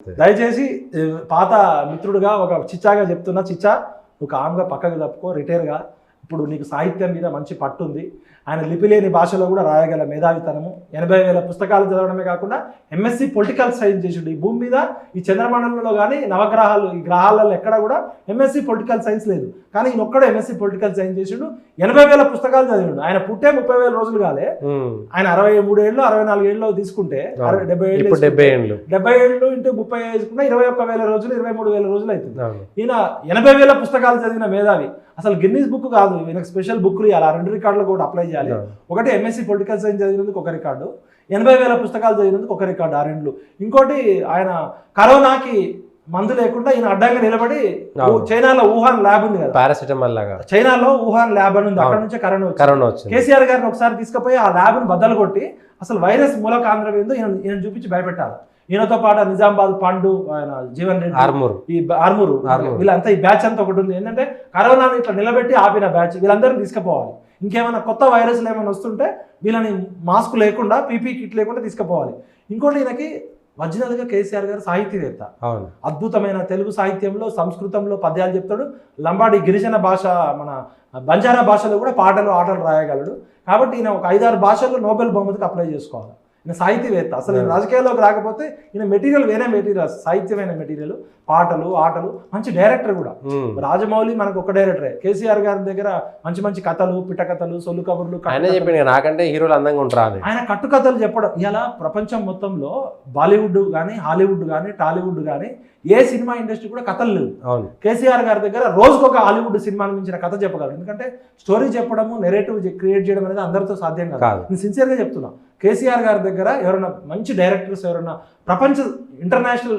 దయచేసి పాత మిత్రుడుగా ఒక చిచ్చాగా చెప్తున్నా, చిచ్చా నువ్వు కామ్గా పక్కకు తప్పుకో, రిటైర్గా. ఇప్పుడు నీకు సాహిత్యం మీద మంచి పట్టు ఉంది. ఆయన లిపిలేని భాషలో కూడా రాయగల మేధావితనము, 80,000 పుస్తకాలు చదవడమే కాకుండా ఎంఎస్సి పొలిటికల్ సైన్స్ చేసిండు. ఈ భూమి మీద ఈ చంద్రమండలంలో కానీ నవగ్రహాలు ఈ గ్రహాలలో ఎక్కడ కూడా ఎంఎస్సి పొలిటికల్ సైన్స్ లేదు. కానీ ఈయన ఒక్కడే ఎంఎస్సి పొలిటికల్ సైన్స్ చేసిండు. 80,000 పుస్తకాలు చదివిండు. ఆయన పుట్టే 30,000 రోజులు కాలే. ఆయన 63 ఏళ్ళు 64 ఏళ్ళు తీసుకుంటే 70 ఏళ్ళు ఇంటూ 30 వేసుకున్నా 21,000 రోజులు 23,000 రోజులు అవుతుంది. ఈయన 80,000 పుస్తకాలు చదివిన మేధావి. అసలు గిన్నీస్ బుక్ కాదు, ఈయనకు స్పెషల్ బుక్లు ఇవ్వాలి. ఆ 2 రికార్డులు కూడా అప్లై చేయాలి. ఒకటి ఎంఎస్సి పొలిటికల్ సైన్స్ చదివినందుకు ఒక రికార్డు, 80,000 పుస్తకాలు చదివినందుకు ఒక రికార్డు, ఆ 2. ఇంకోటి ఆయన కరోనాకి మందు లేకుండా ఈయన అడ్డంగా నిలబడి చైనాలో వుహాన్ ల్యాబ్ ఉంది కదా, పారాసిటమాల్ లాగా చైనాలో వుహాన్ ల్యాబ్ అని ఉంది, అక్కడ నుంచే కరోనా వచ్చింది. కేసీఆర్ గారిని ఒకసారి తీసుకుపోయి ఆ ల్యాబ్ను బద్దలు కొట్టి అసలు వైరస్ మూలకాంధ్రం ఏందో ఈయన చూపించి భయపెట్టాలి. ఈయనతో పాటు నిజామాబాద్ పండు, ఆయన జీవన్ రెడ్డి, ఈ ఆర్మూరు, వీళ్ళంతా ఈ బ్యాచ్ అంతా ఒకటి ఉంది. ఏంటంటే కరోనాని ఇట్లా నిలబెట్టి ఆపిన బ్యాచ్, వీళ్ళందరినీ తీసుకుపోవాలి. ఇంకేమైనా కొత్త వైరస్లు ఏమైనా వస్తుంటే వీళ్ళని మాస్క్ లేకుండా, పీపీ కిట్ లేకుండా తీసుకుపోవాలి. ఇంకోటి ఈయనకి ఒరిజినల్గా కేసీఆర్ గారు సాహితీవేత్త. అద్భుతమైన తెలుగు సాహిత్యంలో, సంస్కృతంలో పద్యాలు చెప్తాడు. లంబాడి గిరిజన భాష, మన బంజారా భాషలో కూడా పాటలు ఆటలు రాయగలడు. కాబట్టి ఈయన ఒక 5-6 భాషల్లో నోబెల్ బహుమతికి అప్లై చేసుకోవాలి. ఈయన సాహితీవేత్త. అసలు ఈయన రాజకీయాల్లోకి రాకపోతే ఈయన మెటీరియల్ వేరే మెటీరియల్, సాహిత్యమైన మెటీరియల్, పాటలు ఆటలు, మంచి డైరెక్టర్ కూడా. రాజమౌళి మనకు ఒక డైరెక్టరే. కేసీఆర్ గారి దగ్గర మంచి మంచి కథలు, పిట్ట కథలు, సొల్లు కబుర్లు, నాకంటే హీరోలు అందంగా ఉంటారు. ఆయన కట్టుకథలు చెప్పడం. ఇలా ప్రపంచం మొత్తంలో బాలీవుడ్ కానీ, హాలీవుడ్ కానీ, టాలీవుడ్ కానీ ఏ సినిమా ఇండస్ట్రీ కూడా కథలు లేవు. కేసీఆర్ గారి దగ్గర రోజుకొక హాలీవుడ్ సినిమాను మించిన కథ చెప్పగలరు. ఎందుకంటే స్టోరీ చెప్పడము, నెరేటివ్ క్రియేట్ చేయడం అనేది అందరితో సాధ్యం కాదు. నేను సిన్సియర్గా చెప్తున్నా. కేసీఆర్ గారి దగ్గర ఎవరైనా మంచి డైరెక్టర్స్, ఎవరైనా ప్రపంచ ఇంటర్నేషనల్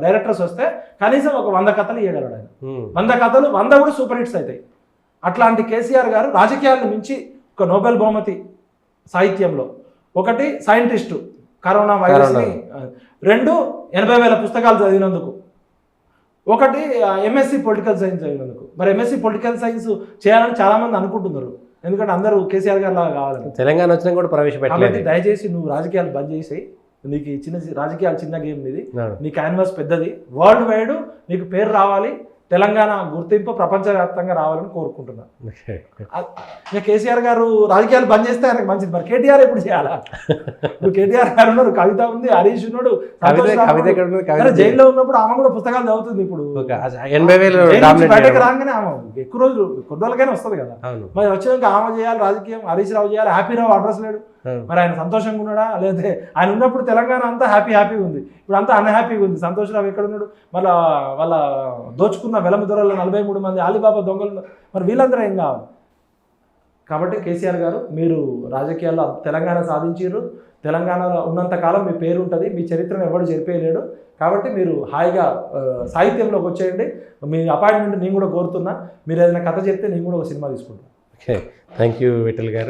డైరెక్టర్స్ వస్తే కనీసం ఒక 100 కథలు ఇవ్వగలడు ఆయన. 100 కథలు 100 కూడా సూపర్ హిట్స్ అవుతాయి. అట్లాంటి కేసీఆర్ గారు రాజకీయాలను మించి ఒక నోబెల్ బహుమతి సాహిత్యంలో, ఒకటి సైంటిస్టు కరోనా వైరస్ని, 2 80,000 పుస్తకాలు చదివినందుకు, ఒకటి ఎంఎస్సి పొలిటికల్ సైన్స్ చదివినందుకు. మరి ఎంఎస్సి పొలిటికల్ సైన్స్ చేయాలని చాలామంది అనుకుంటున్నారు. ఎందుకంటే అందరూ కేసీఆర్ గారు లాగా కావాలని. తెలంగాణ వచ్చినా కూడా ప్రవేశపెట్టాలి. దయచేసి నువ్వు రాజకీయాలు బంద్ చేసేయి. నీకు చిన్న రాజకీయాలు చిన్న గేమ్ ఇది. నీ క్యాన్వాస్ పెద్దది. వరల్డ్ వైడ్ నీకు పేరు రావాలి, తెలంగాణ గుర్తింపు ప్రపంచవ్యాప్తంగా రావాలని కోరుకుంటున్నాను. ఇక కేసీఆర్ గారు రాజకీయాలు బంద్ చేస్తే ఆయనకు మంచిది. మరి కేటీఆర్ ఎప్పుడు చేయాలా? ఇప్పుడు కేటీఆర్ గారు ఉన్నారు, కవిత ఉంది, హరీష్ ఉన్నాడు, జైల్లో ఉన్నప్పుడు ఆమె కూడా పుస్తకాలు చదువుతుంది. ఇప్పుడు 80,000 బయటకు రాగానే ఆమె ఎక్కువ రోజులు, కొన్ని రోజులకైనా వస్తుంది కదా. మరి వచ్చినాక ఆమె చేయాలి రాజకీయం, హరీష్ రావు చేయాలి. హ్యాపీ రావు అడ్రస్ లేడు. మరి ఆయన సంతోషంగా ఉన్నాడా? లేదా ఆయన ఉన్నప్పుడు తెలంగాణ అంతా హ్యాపీగా ఉంది, ఇప్పుడు అంతా అన్హ్యాపీగా ఉంది. సంతోష్ రావు ఎక్కడ ఉన్నాడు? మళ్ళీ వాళ్ళ దోచుకున్న వెలమ దొరల్లో 43 మంది అలీబాబా దొంగలు, మరి వీళ్ళందరూ ఏం కావాలి? కాబట్టి కేసీఆర్ గారు, మీరు రాజకీయాల్లో తెలంగాణ సాధించారు. తెలంగాణలో ఉన్నంతకాలం మీ పేరు ఉంటుంది, మీ చరిత్రను ఎవరు జరిపేయలేడు. కాబట్టి మీరు హాయిగా సాహిత్యంలోకి వచ్చేయండి. మీ అపాయింట్మెంట్ నేను కూడా కోరుతున్నా. మీరు ఏదైనా కథ చెప్తే నేను కూడా ఒక సినిమా తీసుకుంటాను. థ్యాంక్ యూ విఠల్ గారు.